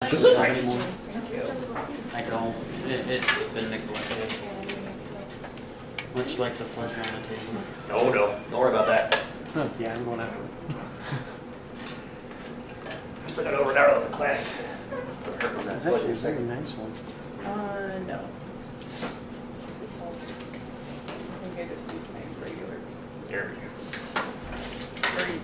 This looks like anymore. Thank you. I don't. It's been neglected. Much like the fudge on the table. Oh no, don't worry about that. Huh, yeah, I'm going after it. I still got over an hour left of class. That's actually a very nice one. No. This whole, I think I just used my regular. There we go. Very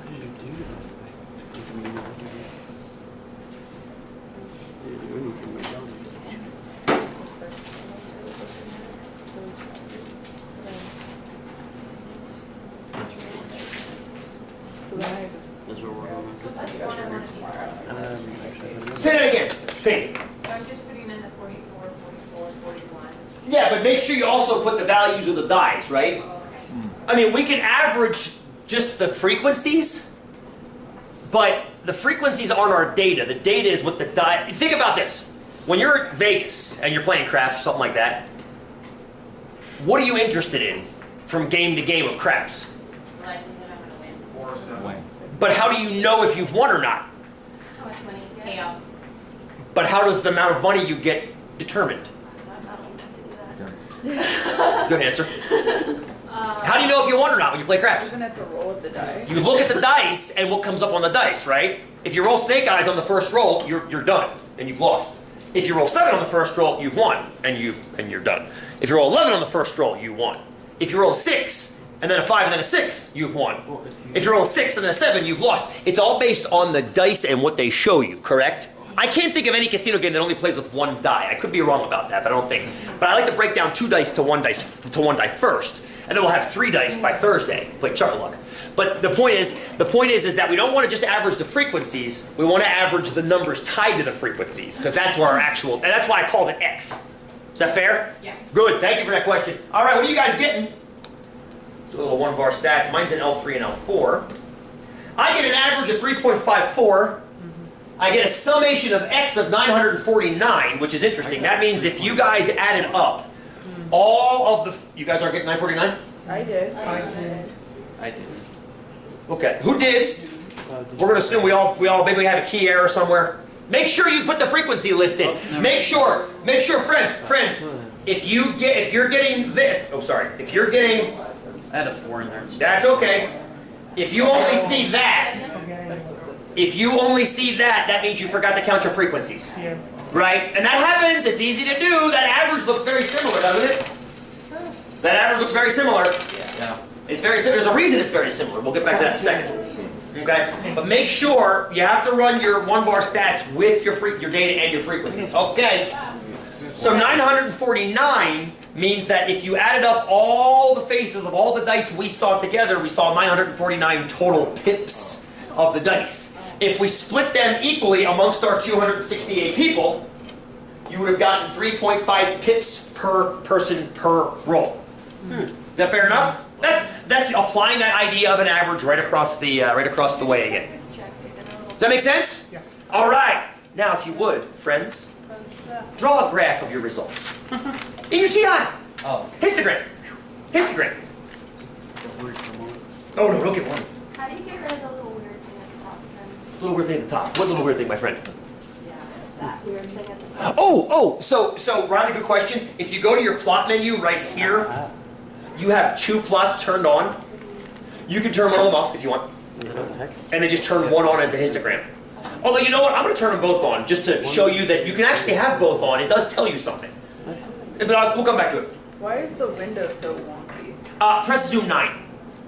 What did you do to this thing? You can move it. Yeah, you can move it. So then I just. That's what we're on. Actually, Say that again, Faith. So I'm just putting in the 44, 44, 41. Yeah, but make sure you also put the values of the dies, right? I mean, we can average just the frequencies, but the frequencies aren't our data. The data is what the die. Think about this. When you're at Vegas and you're playing craps or something like that, what are you interested in from game to game of craps? Likelihood I'm going to win. But how do you know if you've won or not? How much money? Payout. But how does the amount of money you get determined? I don't have to do that. Good answer. How do you know if you won or not when you play craps? Isn't it the roll of the die? You look at the dice and what comes up on the dice, right? If you roll snake eyes on the first roll, you're done and you've lost. If you roll 7 on the first roll, you've won and you're done. If you roll 11 on the first roll, you won. If you roll a 6 and then a 5 and then a 6, you've won. If you roll a 6 and then a 7, you've lost. It's all based on the dice and what they show you, correct? I can't think of any casino game that only plays with 1 die. I could be wrong about that, but I don't think. But I like to break down 2 dice to 1 die first, and then we'll have 3 dice by Thursday. Play Chuck-a-Luck. But the point is that we don't want to just average the frequencies. We want to average the numbers tied to the frequencies, because that's where our actual. And that's why I called it X. Is that fair? Yeah. Good. Thank you for that question. All right, what are you guys getting? It's a little 1-bar stats. Mine's an L3 and L4. I get an average of 3.54. I get a summation of X of 949, which is interesting. That means if you guys added up all of the... You guys aren't getting 949? I did. I did. Okay. Who did? We're going to assume we all maybe we have a key error somewhere. Make sure you put the frequency listed. Make sure, friends, if you're getting this... Oh, sorry. If you're getting... I had a 4 in there. That's okay. If you only see that... If you only see that, that means you forgot to count your frequencies. Right? And that happens. It's easy to do. That average looks very similar, doesn't it? That average looks very similar. Yeah. It's very similar. There's a reason it's very similar. We'll get back to that in a second. Okay? But make sure you have to run your 1-bar stats with your data and your frequencies. Okay. So 949 means that if you added up all the faces of all the dice we saw together, we saw 949 total pips of the dice. If we split them equally amongst our 268 people, you would have gotten 3.5 pips per person per roll. Is that fair enough? That's applying that idea of an average right across the way again. Does that make sense? Yeah. All right. Now, if you would, friends, draw a graph of your results in your TI. Oh. Histogram. Histogram. Oh no, don't get worried. How do you get rid of the little weird thing at the top then? Little weird thing at the top. What little weird thing, my friend? Yeah, that weird thing at the top. So Riley, good question. If you go to your plot menu right here, you have 2 plots turned on. You can turn one of them off if you want. And then just turn one on as the histogram. Although, you know what? I'm going to turn them both on just to show you that you can actually have both on. It does tell you something. But we'll come back to it. Why is the window so wonky? Press zoom 9.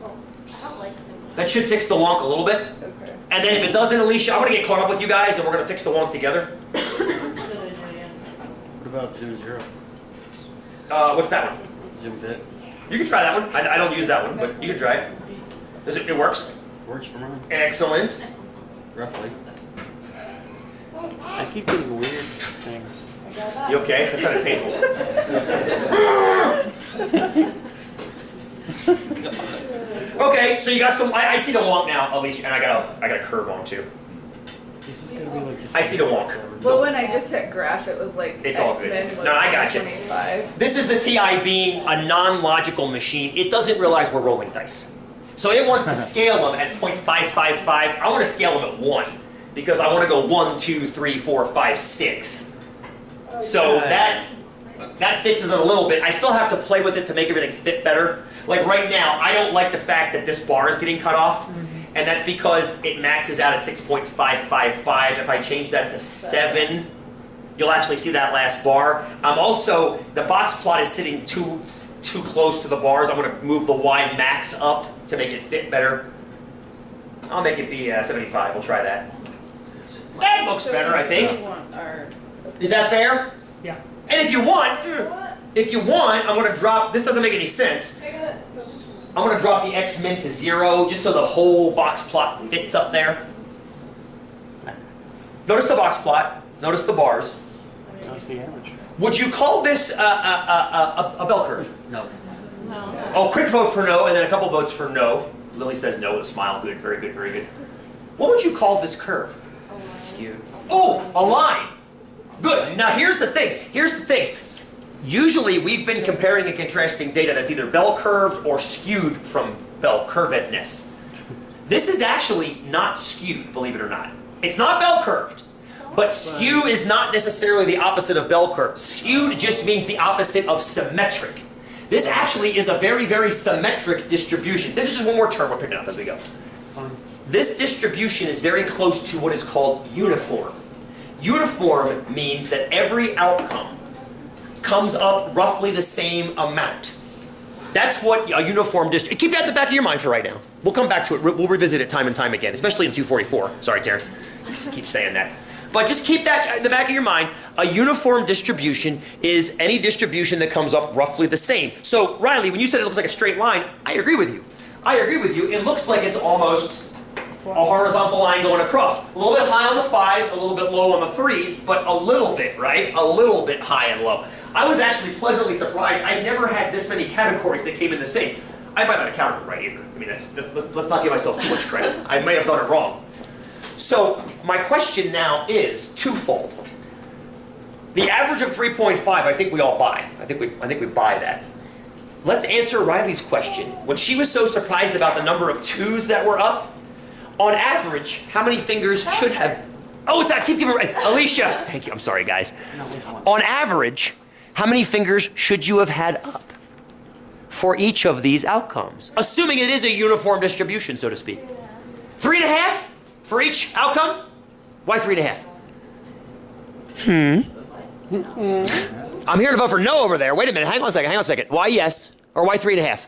Oh, I don't like simple. That should fix the wonk a little bit. Okay. And then if it doesn't, Alicia, I'm going to get caught up with you guys and we're going to fix the wonk together. What about Zoom 0? What's that one? Zoom Fit? You can try that one. I don't use that one, but you can try it. It works? Works for mine. Excellent. Roughly. I keep getting weird things. You okay? That sounded painful. Okay, so you got some. I see the wonk now, Alicia, and I got a curve on too. gotta be like I see the wonk. But when I just hit graph, it was like It's all good. X-Men was No, I got you. 25. This is the TI being a non-logical machine. It doesn't realize we're rolling dice. So it wants to scale them at 0.555. I want to scale them at 1 because I want to go 1, 2, 3, 4, 5, 6. So that fixes it a little bit. I still have to play with it to make everything fit better. Like right now, I don't like the fact that this bar is getting cut off. And that's because it maxes out at 6.555. If I change that to 7, you'll actually see that last bar. Also, the box plot is sitting too close to the bars. I'm going to move the Y max up to make it fit better. I'll make it be 75. We'll try that. That looks better, I think. Is that fair? Yeah. And if you want, I'm going to drop, this doesn't make any sense. I'm going to drop the X-min to 0 just so the whole box plot fits up there. Notice the box plot. Notice the bars. Notice the average. Would you call this a bell curve? No. No. Oh, quick vote for no, and then a couple votes for no. Lily says no with a smile. Good, very good, very good. What would you call this curve? Skewed. Oh, a line. Good. Now here's the thing. Here's the thing. Usually we've been comparing and contrasting data that's either bell curved or skewed from bell curvedness. This is actually not skewed, believe it or not. It's not bell curved. But skew is not necessarily the opposite of bell curve. Skewed just means the opposite of symmetric. This actually is a very, very symmetric distribution. This is just one more term we're picking up as we go. This distribution is very close to what is called uniform. Uniform means that every outcome comes up roughly the same amount. That's what a uniform distribution. Keep that in the back of your mind for right now. We'll come back to it. We'll revisit it time and time again, especially in 244. Sorry, Taryn. Just keep saying that. But just keep that in the back of your mind. A uniform distribution is any distribution that comes up roughly the same. So, Riley, when you said it looks like a straight line, I agree with you. I agree with you. It looks like it's almost a horizontal line going across. A little bit high on the 5s, a little bit low on the 3s, but a little bit, right? A little bit high and low. I was actually pleasantly surprised. I never had this many categories that came in the same. I might not have counted it right either. I mean, let's not give myself too much credit. I may have done it wrong. So my question now is twofold. The average of 3.5, I think we all buy. I think we buy that. Let's answer Riley's question. When she was so surprised about the number of 2s that were up, on average, how many fingers should have? Oh, it's not. Keep giving Alicia. Thank you. I'm sorry, guys. No, at least one. On average, how many fingers should you have had up for each of these outcomes? Assuming it is a uniform distribution, so to speak. 3.5 for each outcome? Why 3.5? I'm here to vote for no over there. Wait a minute. Hang on a second. Why yes? Or why 3.5?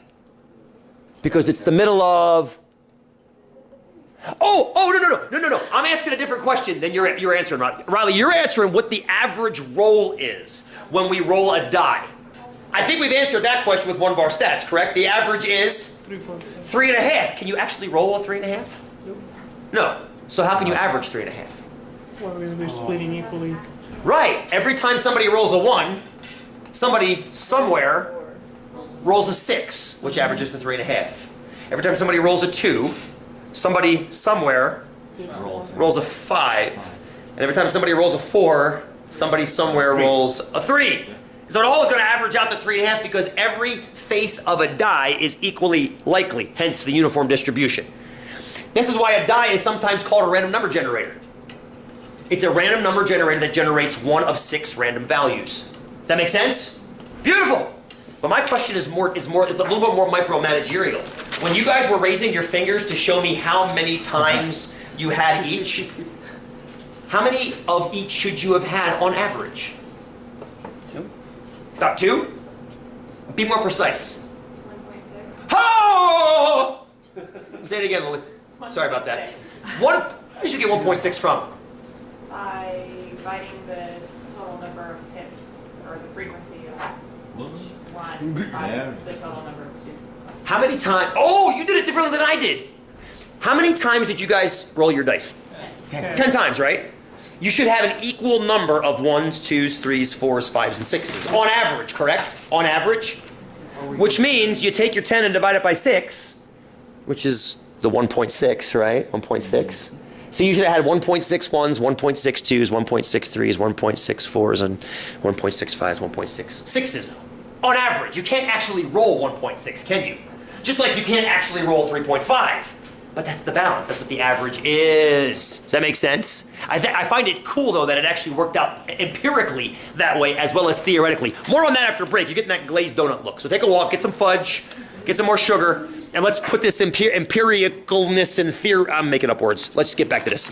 Because it's the middle of... No. I'm asking a different question than you're answering, Riley. Riley, you're answering what the average roll is when we roll a die. I think we've answered that question with one of our stats, correct? The average is 3.5. Can you actually roll a 3.5? No. So how can you average 3.5? Well, we're splitting equally. Right. Every time somebody rolls a 1, somebody somewhere rolls a 6, which averages to 3.5. Every time somebody rolls a 2, somebody somewhere rolls a 5. And every time somebody rolls a 4, somebody somewhere rolls a 3. So it's always going to average out to 3.5 because every face of a die is equally likely, hence the uniform distribution. This is why a die is sometimes called a random number generator. It's a random number generator that generates one of 6 random values. Does that make sense? Beautiful. But my question is a little bit more micromanagerial. When you guys were raising your fingers to show me how many times you had each, how many of each should you have had on average? 2. About 2? Be more precise. 1.6. Oh! Say it again, Lily. Sorry about that. What did you get 1.6 from? By dividing the total number of pips, or the frequency of each one by the total number of students. How many times? Oh, you did it differently than I did. How many times did you guys roll your dice? 10 times, right? You should have an equal number of 1s, 2s, 3s, 4s, 5s, and 6s. On average, correct? On average. Which means you take your 10 and divide it by 6, which is the 1.6, right? 1.6. So you should have had 1.61s, 1.62s, 1.63s, 1.64s, and 1.65s, 1.66s. On average, you can't actually roll 1.6, can you? Just like you can't actually roll 3.5. But that's the balance. That's what the average is. Does that make sense? I find it cool, though, that it actually worked out empirically that way as well as theoretically. More on that after break. You're getting that glazed donut look. So take a walk, get some fudge, get some more sugar, and let's put this empiricalness and theory. I'm making up words. Let's get back to this.